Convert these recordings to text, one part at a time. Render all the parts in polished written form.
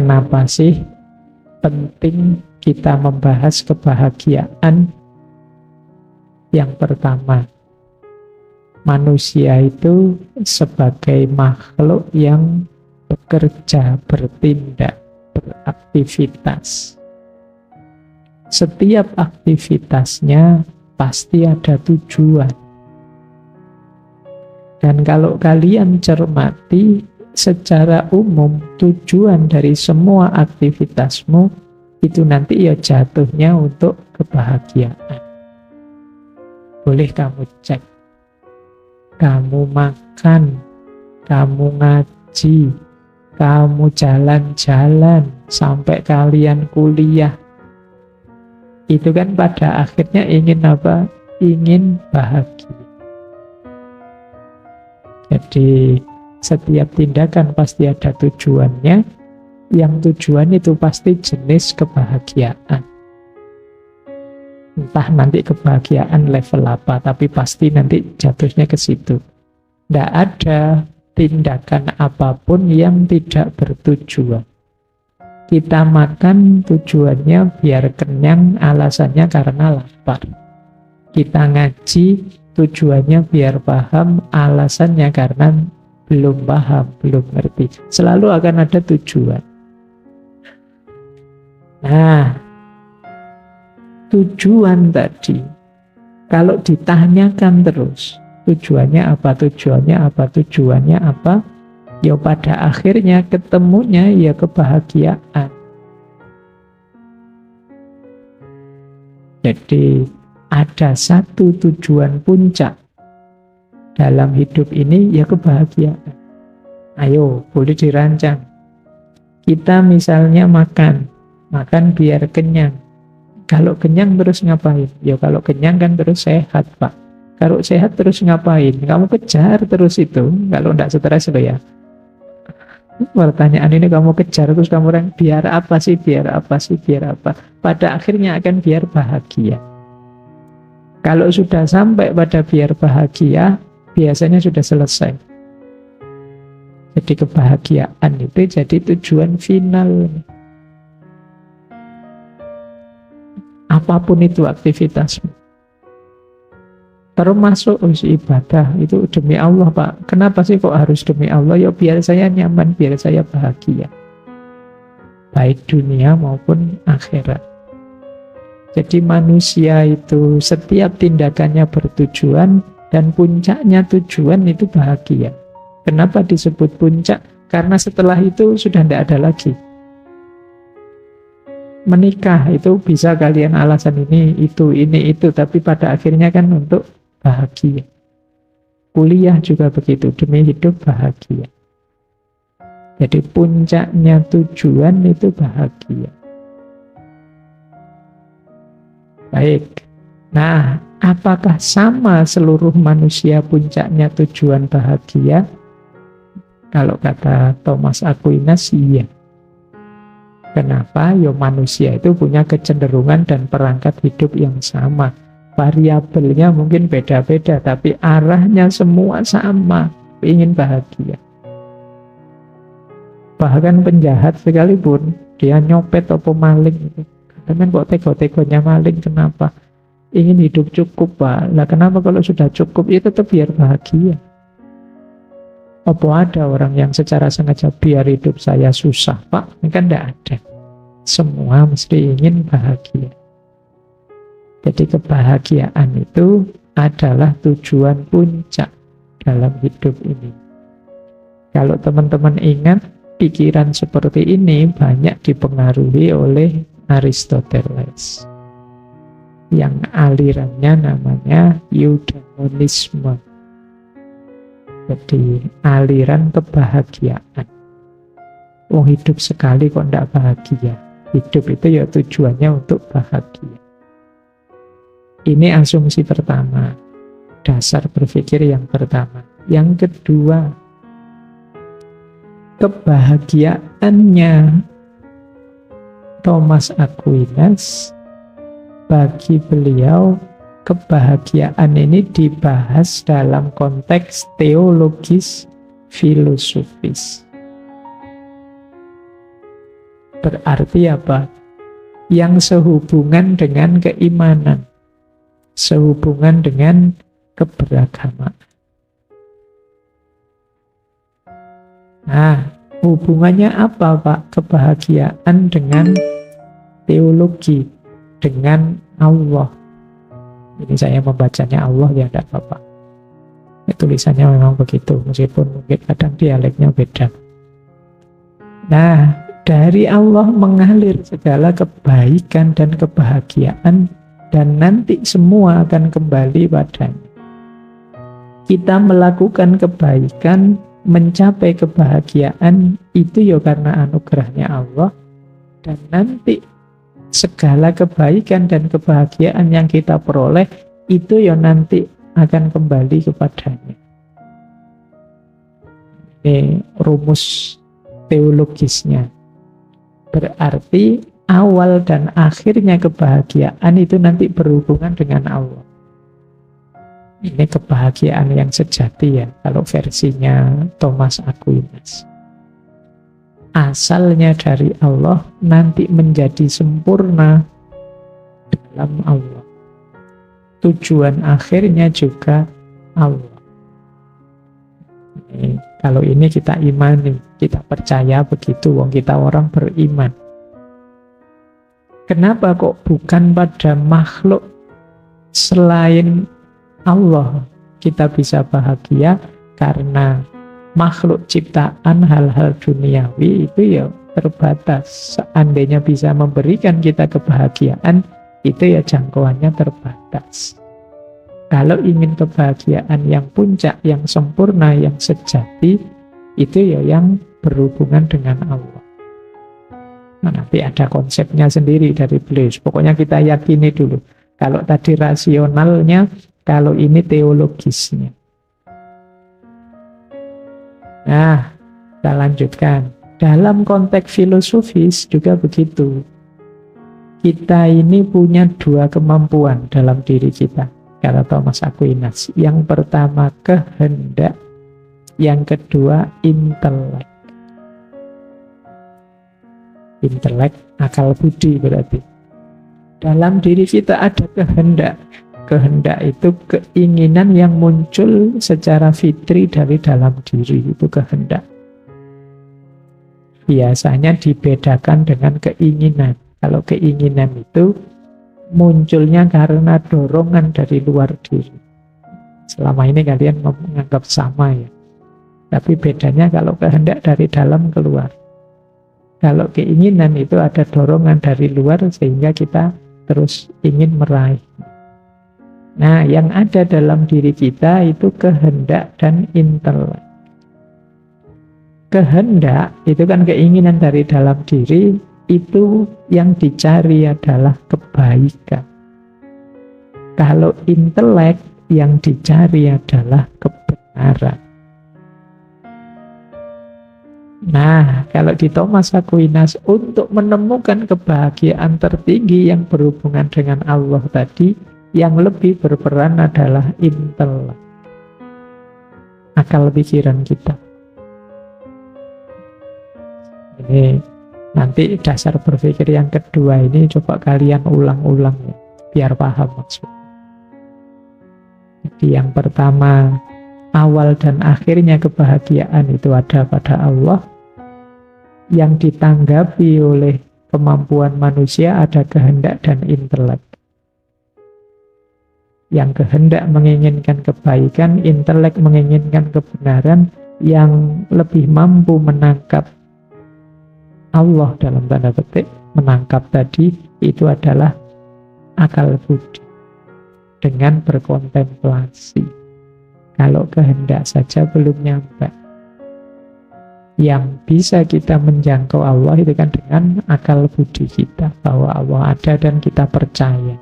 Kenapa sih penting kita membahas kebahagiaan? Yang pertama, manusia itu sebagai makhluk yang bekerja, bertindak, beraktivitas. Setiap aktivitasnya pasti ada tujuan. Dan kalau kalian cermati, secara umum tujuan dari semua aktivitasmu itu nanti ya jatuhnya untuk kebahagiaan. Boleh kamu cek. Kamu makan, kamu ngaji, kamu jalan-jalan, sampai kalian kuliah. Itu kan pada akhirnya ingin apa? Ingin bahagia. Jadi setiap tindakan pasti ada tujuannya. Yang tujuan itu pasti jenis kebahagiaan. Entah nanti kebahagiaan level apa, tapi pasti nanti jatuhnya ke situ. Tidak ada tindakan apapun yang tidak bertujuan. Kita makan tujuannya biar kenyang, alasannya karena lapar. Kita ngaji tujuannya biar paham, alasannya karena belum paham, belum ngerti. Selalu akan ada tujuan. Nah, tujuan tadi, kalau ditanyakan terus, tujuannya apa, tujuannya apa, tujuannya apa, ya pada akhirnya ketemunya ya kebahagiaan. Jadi ada satu tujuan puncak dalam hidup ini, ya kebahagiaan. Ayo, boleh dirancang. Kita misalnya makan biar kenyang. Kalau kenyang terus ngapain? Ya kalau kenyang kan terus sehat, Pak. Kalau sehat terus ngapain? Kamu kejar terus itu. Kalau enggak stres loh ya. Pertanyaan ini kamu kejar terus kamu orang biar apa sih? Biar apa sih? Biar apa? Pada akhirnya akan biar bahagia. Kalau sudah sampai pada biar bahagia, biasanya sudah selesai. Jadi kebahagiaan itu jadi tujuan final. Apapun itu aktivitasmu. Termasuk ibadah itu demi Allah, Pak. Kenapa sih kok harus demi Allah? Ya biar saya nyaman, biar saya bahagia. Baik dunia maupun akhirat. Jadi manusia itu setiap tindakannya bertujuan dan puncaknya tujuan itu bahagia. Kenapa disebut puncak? Karena setelah itu sudah tidak ada lagi. Menikah itu bisa kalian alasan ini, itu, tapi pada akhirnya kan untuk bahagia. Kuliah juga begitu, demi hidup bahagia. Jadi puncaknya tujuan itu bahagia. Baik. Nah, apakah sama seluruh manusia puncaknya tujuan bahagia? Kalau kata Thomas Aquinas, iya. Kenapa? Ya manusia itu punya kecenderungan dan perangkat hidup yang sama. Variabelnya mungkin beda-beda, tapi arahnya semua sama. Ingin bahagia. Bahkan penjahat sekalipun, dia nyopet atau maling. Kadang kok tega-tegonya maling, kenapa? Ingin hidup cukup, Pak. Lah kenapa kalau sudah cukup, ya tetap biar bahagia. Apa ada orang yang secara sengaja biar hidup saya susah, Pak? Ini kan tidak ada. Semua mesti ingin bahagia. Jadi kebahagiaan itu adalah tujuan puncak dalam hidup ini. Kalau teman-teman ingat, pikiran seperti ini banyak dipengaruhi oleh Aristoteles. Yang alirannya namanya eudaimonisme. Jadi aliran kebahagiaan. Oh, hidup sekali kok tidak bahagia. Hidup itu ya tujuannya untuk bahagia. Ini asumsi pertama. Dasar berpikir yang pertama. Yang kedua, kebahagiaannya Thomas Aquinas, bagi beliau kebahagiaan ini dibahas dalam konteks teologis filosofis. Berarti apa? Yang sehubungan dengan keimanan, sehubungan dengan keberagamaan. Nah, hubungannya apa, Pak? Kebahagiaan dengan teologi, dengan Allah. Ini saya membacanya Allah, ya tidak apa-apa. Tulisannya memang begitu, meskipun mungkin kadang dialeknya beda. Nah, dari Allah mengalir segala kebaikan dan kebahagiaan, dan nanti semua akan kembali padanya. Kita melakukan kebaikan, mencapai kebahagiaan, itu ya karena anugerahnya Allah, dan nanti segala kebaikan dan kebahagiaan yang kita peroleh, itu ya nanti akan kembali kepadanya. Ini rumus teologisnya. Berarti awal dan akhirnya kebahagiaan itu nanti berhubungan dengan Allah. Ini kebahagiaan yang sejati ya, kalau versinya Thomas Aquinas. Asalnya dari Allah, nanti menjadi sempurna dalam Allah. Tujuan akhirnya juga Allah. Kalau ini kita imani, kita percaya begitu, wong kita orang beriman. Kenapa kok bukan pada makhluk selain Allah kita bisa bahagia? Karena makhluk ciptaan, hal-hal duniawi itu ya terbatas. Seandainya bisa memberikan kita kebahagiaan, itu ya jangkauannya terbatas. Kalau ingin kebahagiaan yang puncak, yang sempurna, yang sejati, itu ya yang berhubungan dengan Allah. Nah, nanti ada konsepnya sendiri dari beliau. Pokoknya kita yakini dulu. Kalau tadi rasionalnya, kalau ini teologisnya. Nah, kita lanjutkan. Dalam konteks filosofis juga begitu. Kita ini punya dua kemampuan dalam diri kita, kata Thomas Aquinas. Yang pertama kehendak, yang kedua intelek. Intelek, akal budi berarti. Dalam diri kita ada kehendak. Kehendak itu keinginan yang muncul secara fitri dari dalam diri, itu kehendak. Biasanya dibedakan dengan keinginan. Kalau keinginan itu munculnya karena dorongan dari luar diri. Selama ini kalian menganggap sama ya. Tapi bedanya kalau kehendak dari dalam keluar. Kalau keinginan itu ada dorongan dari luar sehingga kita terus ingin meraih. Nah, yang ada dalam diri kita itu kehendak dan intelek. Kehendak itu kan keinginan dari dalam diri, itu yang dicari adalah kebaikan. Kalau intelek yang dicari adalah kebenaran. Nah, kalau di Thomas Aquinas, untuk menemukan kebahagiaan tertinggi yang berhubungan dengan Allah tadi, yang lebih berperan adalah intelek, akal pikiran kita. Ini nanti dasar berpikir yang kedua ini coba kalian ulang-ulang ya, biar paham maksudnya. Jadi yang pertama, awal dan akhirnya kebahagiaan itu ada pada Allah. Yang ditanggapi oleh kemampuan manusia ada kehendak dan intelek. Yang kehendak menginginkan kebaikan, intelek menginginkan kebenaran. Yang lebih mampu menangkap Allah dalam tanda petik, menangkap tadi, itu adalah akal budi dengan berkontemplasi. Kalau kehendak saja belum nyampe. Yang bisa kita menjangkau Allah itu kan dengan akal budi kita, bahwa Allah ada dan kita percaya.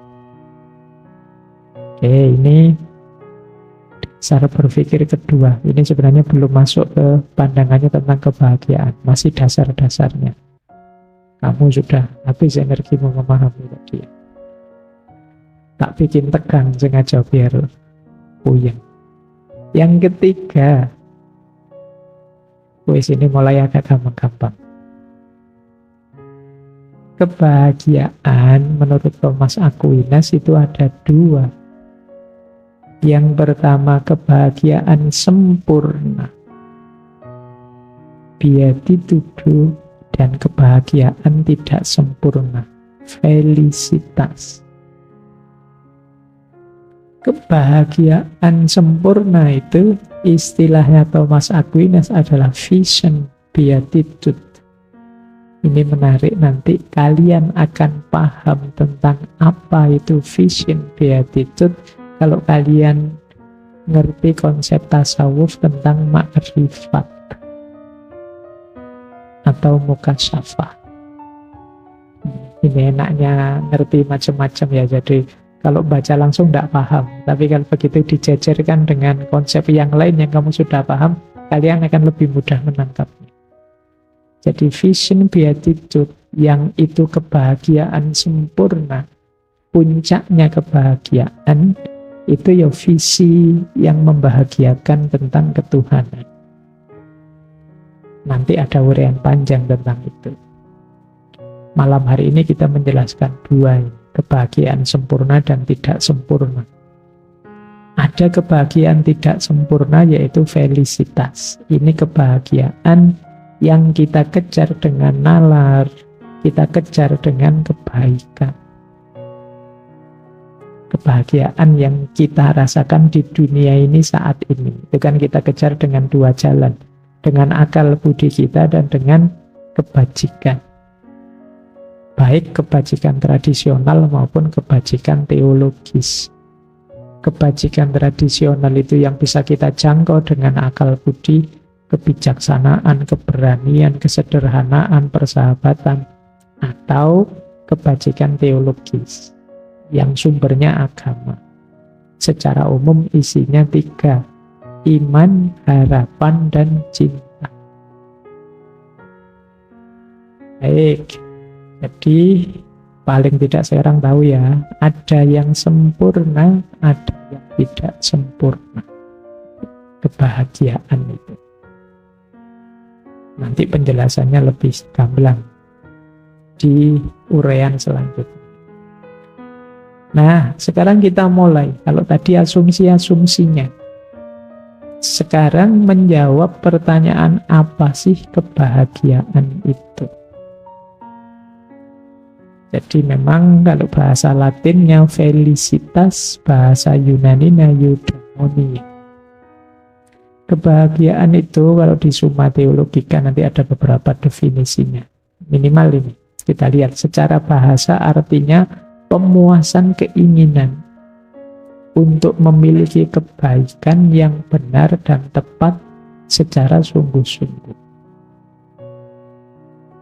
Oke, ini cara berpikir kedua. Ini sebenarnya belum masuk ke pandangannya tentang kebahagiaan, masih dasar-dasarnya. Kamu sudah habis energimu memahami tadi. Tak bikin tegang sengaja biar puyeng. Yang ketiga, wis ini mulai agak gampang-gampang. Kebahagiaan menurut Thomas Aquinas itu ada dua. Yang pertama kebahagiaan sempurna, beatitudo, dan kebahagiaan tidak sempurna, felicitas. Kebahagiaan sempurna itu istilahnya Thomas Aquinas adalah vision beatitude. Ini menarik, nanti kalian akan paham tentang apa itu vision beatitude kalau kalian ngerti konsep tasawuf tentang makrifat atau mukasyafah. Ini enaknya ngerti macam-macam ya, jadi kalau baca langsung tidak paham, tapi kalau begitu dijajarkan dengan konsep yang lain yang kamu sudah paham, kalian akan lebih mudah menangkapnya. Jadi vision beatitude yang itu kebahagiaan sempurna, puncaknya kebahagiaan, itu ya visi yang membahagiakan tentang ketuhanan. Nanti ada uraian panjang tentang itu. Malam hari ini kita menjelaskan dua, kebahagiaan sempurna dan tidak sempurna. Ada kebahagiaan tidak sempurna yaitu felicitas. Ini kebahagiaan yang kita kejar dengan nalar, kita kejar dengan kebaikan. Kebahagiaan yang kita rasakan di dunia ini saat ini, itu kan kita kejar dengan dua jalan, dengan akal budi kita dan dengan kebajikan, baik kebajikan tradisional maupun kebajikan teologis. Kebajikan tradisional itu yang bisa kita jangkau dengan akal budi, kebijaksanaan, keberanian, kesederhanaan, persahabatan, atau kebajikan teologis yang sumbernya agama. Secara umum isinya tiga: iman, harapan, dan cinta. Baik, jadi paling tidak sekarang tahu ya, ada yang sempurna, ada yang tidak sempurna. Kebahagiaan itu. Nanti penjelasannya lebih gamblang di uraian selanjutnya. Nah, sekarang kita mulai. Kalau tadi asumsi-asumsinya, sekarang menjawab pertanyaan apa sih kebahagiaan itu. Jadi memang kalau bahasa Latinnya felicitas, bahasa Yunaninya eudaimonia. Kebahagiaan itu kalau di Summa Theologica nanti ada beberapa definisinya. Minimal ini. Kita lihat secara bahasa artinya pemuasan keinginan untuk memiliki kebaikan yang benar dan tepat secara sungguh-sungguh.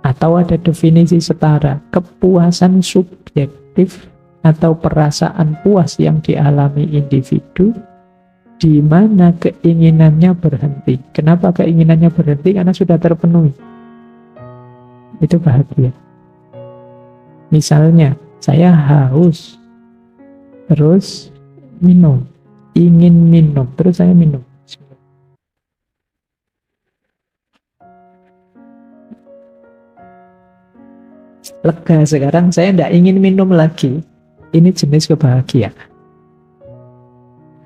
Atau ada definisi setara, kepuasan subjektif atau perasaan puas yang dialami individu di mana keinginannya berhenti. Kenapa keinginannya berhenti? Karena sudah terpenuhi. Itu bahagia. Misalnya, saya haus, terus minum, ingin minum, terus saya minum. Lega sekarang, saya tidak ingin minum lagi. Ini jenis kebahagiaan.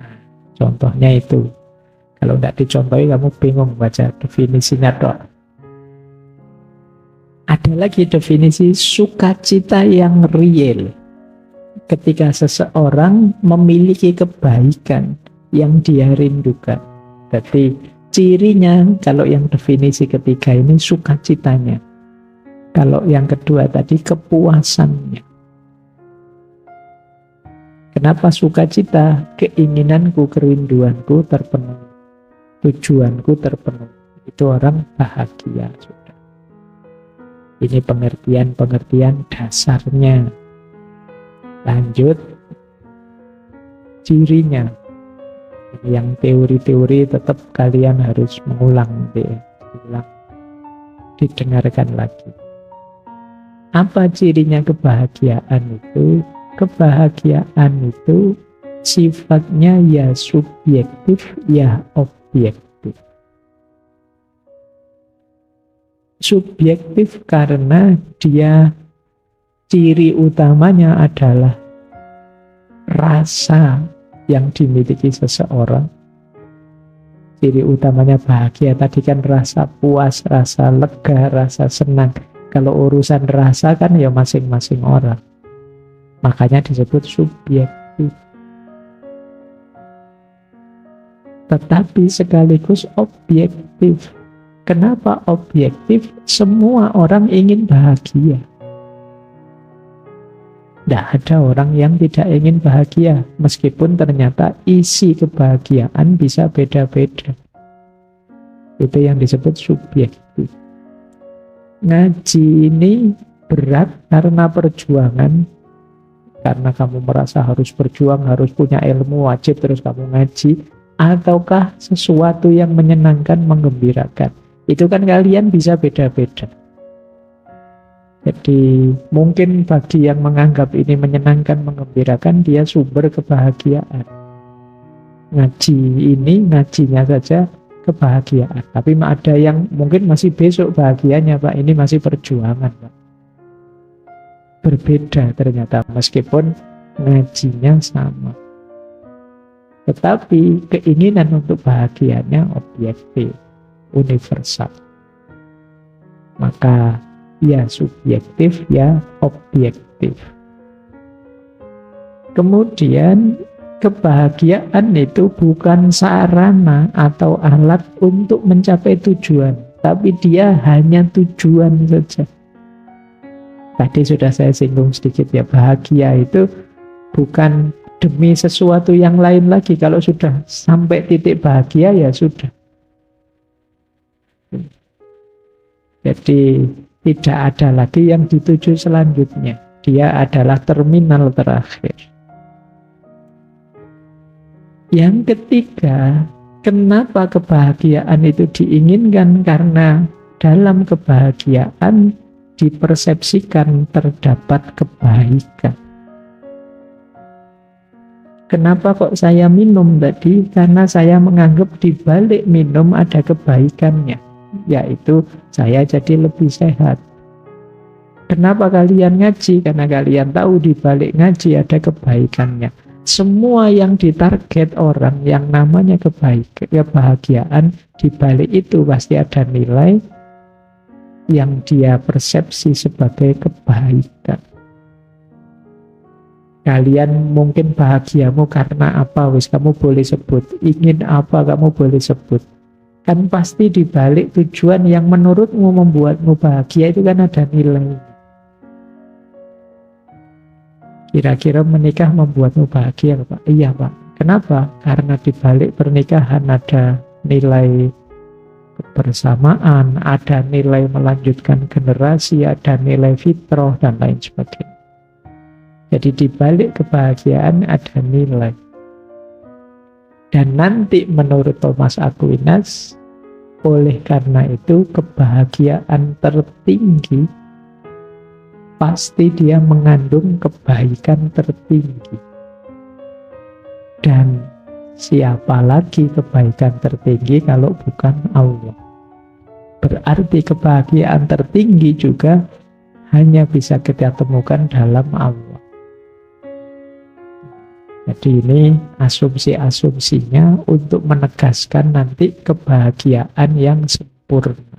Nah, contohnya itu. Kalau tidak dicontohi, kamu bingung baca definisinya doang. Ada lagi definisi sukacita yang real. Ketika seseorang memiliki kebaikan yang dia rindukan. Jadi cirinya kalau yang definisi ketiga ini sukacitanya. Kalau yang kedua tadi kepuasannya. Kenapa sukacita? Keinginanku, kerinduanku terpenuhi. Tujuanku terpenuhi. Itu orang bahagia. Ini pengertian-pengertian dasarnya. Lanjut, cirinya. Yang teori-teori tetap kalian harus mengulang. Didengarkan lagi. Apa cirinya kebahagiaan itu? Kebahagiaan itu sifatnya ya subjektif, ya objektif. Subjektif karena dia ciri utamanya adalah rasa yang dimiliki seseorang. Ciri utamanya bahagia tadi kan rasa puas, rasa lega, rasa senang. Kalau urusan rasa kan ya masing-masing orang. Makanya disebut subjektif. Tetapi sekaligus objektif. Kenapa objektif? Semua orang ingin bahagia. Tidak ada orang yang tidak ingin bahagia, meskipun ternyata isi kebahagiaan bisa beda-beda. Itu yang disebut subjektif. Ngaji ini berat karena perjuangan, karena kamu merasa harus berjuang, harus punya ilmu, wajib terus kamu ngaji, ataukah sesuatu yang menyenangkan, menggembirakan. Itu kan kalian bisa beda-beda. Jadi mungkin bagi yang menganggap ini menyenangkan, menggembirakan, dia sumber kebahagiaan. Ngaji ini, ngajinya saja kebahagiaan. Tapi ada yang mungkin masih besok bahagianya, Pak. Ini masih perjuangan, Pak. Berbeda ternyata, meskipun ngajinya sama. Tetapi keinginan untuk bahagianya objektif, universal. Maka ya subjektif, ya objektif. Kemudian kebahagiaan itu bukan sarana atau alat untuk mencapai tujuan, tapi dia hanya tujuan saja. Tadi sudah saya singgung sedikit ya, bahagia itu bukan demi sesuatu yang lain lagi. Kalau sudah sampai titik bahagia ya sudah. Jadi tidak ada lagi yang dituju selanjutnya. Dia adalah terminal terakhir. Yang ketiga, kenapa kebahagiaan itu diinginkan? Karena dalam kebahagiaan dipersepsikan terdapat kebaikan. Kenapa kok saya minum tadi? Karena saya menganggap di balik minum ada kebaikannya, yaitu saya jadi lebih sehat. Kenapa kalian ngaji? Karena kalian tahu di balik ngaji ada kebaikannya. Semua yang ditarget orang yang namanya kebahagiaan, di balik itu pasti ada nilai yang dia persepsi sebagai kebaikan. Kalian mungkin bahagiamu karena apa? Wis kamu boleh sebut. Ingin apa kamu boleh sebut. Kan pasti di balik tujuan yang menurutmu membuatmu bahagia itu kan ada nilai. Kira-kira menikah membuatmu bahagia, Pak? Iya, Pak. Kenapa? Karena di balik pernikahan ada nilai kebersamaan, ada nilai melanjutkan generasi, ada nilai fitrah, dan lain sebagainya. Jadi di balik kebahagiaan ada nilai. Dan nanti menurut Thomas Aquinas, oleh karena itu kebahagiaan tertinggi pasti dia mengandung kebaikan tertinggi. Dan siapa lagi kebaikan tertinggi kalau bukan Allah? Berarti kebahagiaan tertinggi juga hanya bisa kita temukan dalam Allah. Jadi ini asumsi-asumsinya untuk menegaskan nanti kebahagiaan yang sempurna.